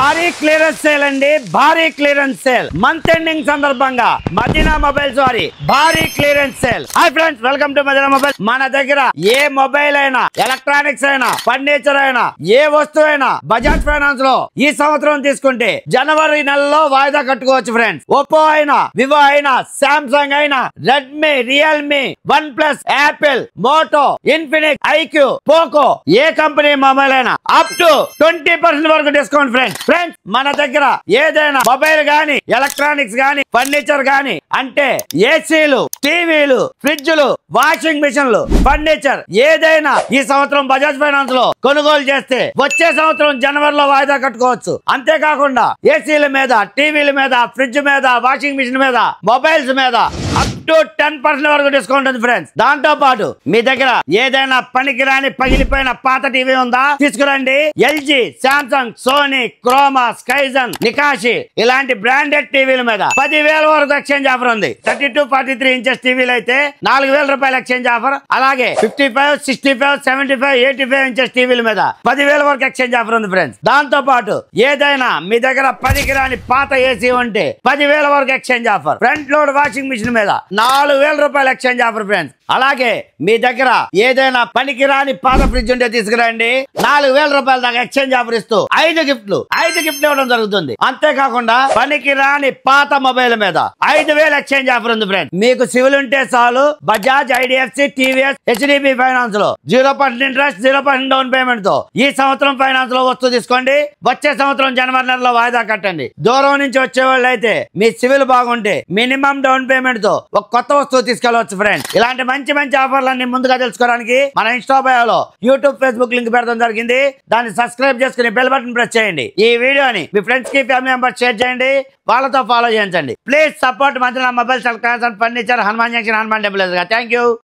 భారీ clearance sale అండి, భారీ క్లియరెన్స్ సేల్. మంత్ ఎండింగ్ సందర్భంగా మదీనా మొబైల్స్ వారి భారీ clearance sale. Hi friends, welcome to Madina mobile. మన దగ్గర ఏ మొబైల్ అయినా, ఎలక్ట్రానిక్స్ అయినా, ఫర్నిచర్ అయినా, ఏ వస్తువు అయినా బజాజ్ ఫైనాన్స్ లో ఈ సంవత్సరం తీసుకుంటే జనవరి నెలలో వాయిదా కట్టుకోవచ్చు ఫ్రెండ్స్. ఒప్పో అయినా, వివో అయినా, సామ్సంగ్ అయినా, Redmi, Realme, OnePlus, Apple, Moto, Infinix, iQOO, Poco, ఏ కంపెనీ మొబైల్ అయినా అప్ టు 20% వరకు డిస్కౌంట్ ఫ్రెండ్స్. మన దగ్గర ఏదైనా మొబైల్ గానీ, ఎలక్ట్రానిక్స్ గానీ, ఫర్నిచర్ గానీ, అంటే ఏసీలు, టీవీలు, ఫ్రిడ్జ్లు, వాషింగ్ మిషన్లు, ఫర్నిచర్ ఏదైనా ఈ సంవత్సరం బజాజ్ ఫైనాన్స్ లో కొనుగోలు చేస్తే వచ్చే సంవత్సరం జనవరిలో వాయిదా కట్టుకోవచ్చు. అంతేకాకుండా ఏసీల మీద, టీవీల మీద, ఫ్రిడ్జ్ మీద, వాషింగ్ మిషన్ మీద, మొబైల్స్ మీద అప్ టు 10% వరకు డిస్కౌంట్ ఉంది ఫ్రెండ్స్. దాంతో పాటు మీ దగ్గర ఏదైనా పనికిరాని పగిలిపోయిన పాత టీవీ ఉందా, తీసుకురండి. ఎల్జీ, శాంసంగ్, సోనీ, క్రోమా, స్కైజన్, నికాషి ఇలాంటి బ్రాండెడ్ టీవీల మీద 10,000 వరకు ఎక్స్చేంజ్ ఆఫర్ ఉంది. 32-43 ఇంచెస్ టీవీలు అయితే 4,000 రూపాయలు ఎక్స్చేంజ్ ఆఫర్. అలాగే 55, 65, 75, 85 ఇంచెస్ టీవీల మీద 10,000 వరకు ఎక్స్చేంజ్ ఆఫర్ ఉంది ఫ్రెండ్స్. దాంతో పాటు ఏదైనా మీ దగ్గర పనికిరాని పాత ఏసీ ఉంటే 10,000 వరకు exchange offer. Front load washing machine మీద 4,000 రూపాయలు ఎక్స్చేంజ్ ఆఫర్ ఫ్రెండ్స్. అలాగే మీ దగ్గర ఏదైనా పనికిరాని పాత ఫ్రిడ్జ్ ఉంటే తీసుకురండి. 4,000 రూపాయల దాకా ఎక్స్చేంజ్ ఆఫర్ ఇస్తూ 5 గిఫ్ట్లు ఇవ్వడం జరుగుతుంది. అంతేకాకుండా పనికిరాని పాత మొబైల్ మీద 5,000 ఎక్స్చేంజ్ ఆఫర్ ఉంది ఫ్రెండ్స్. మీకు సివిల్ ఉంటే చాలు, Bajaj, IDFC, TVS, HDB finance లో 0% ఇంట్రెస్ట్, 0% డౌన్ పేమెంట్ తో ఈ సంవత్సరం ఫైనాన్స్ లో వస్తువు తీసుకోండి. వచ్చే సంవత్సరం జనవరి నెలలో వాయిదా కట్టండి. దూరం నుంచి వచ్చే వాళ్ళు అయితే మీ సివిల్ బాగుంటే మినిమం డౌన్ పేమెంట్ తో ఒక కొత్త వస్తువు తీసుకెళ్లవచ్చు ఫ్రెండ్స్. ఇలాంటి మంచి ఆఫర్లన్నీ ముందుగా తెలుసుకోవడానికి మన ఇన్స్టా బయోలో యూట్యూబ్, ఫేస్బుక్ లింక్ పెడతాం జరిగింది. దాన్ని సబ్స్క్రైబ్ చేసుకుని బెల్ బటన్ ప్రెస్ చేయండి. ఈ వీడియోని మీ ఫ్రెండ్స్ కి, ఫ్యామిలీ మెంబర్స్ షేర్ చేయండి. వాళ్ళతో ఫాలో చేయించండి. Please support Madina mobiles, electronics and furniture, Hanuman junction, Hanuman temple. Thank you.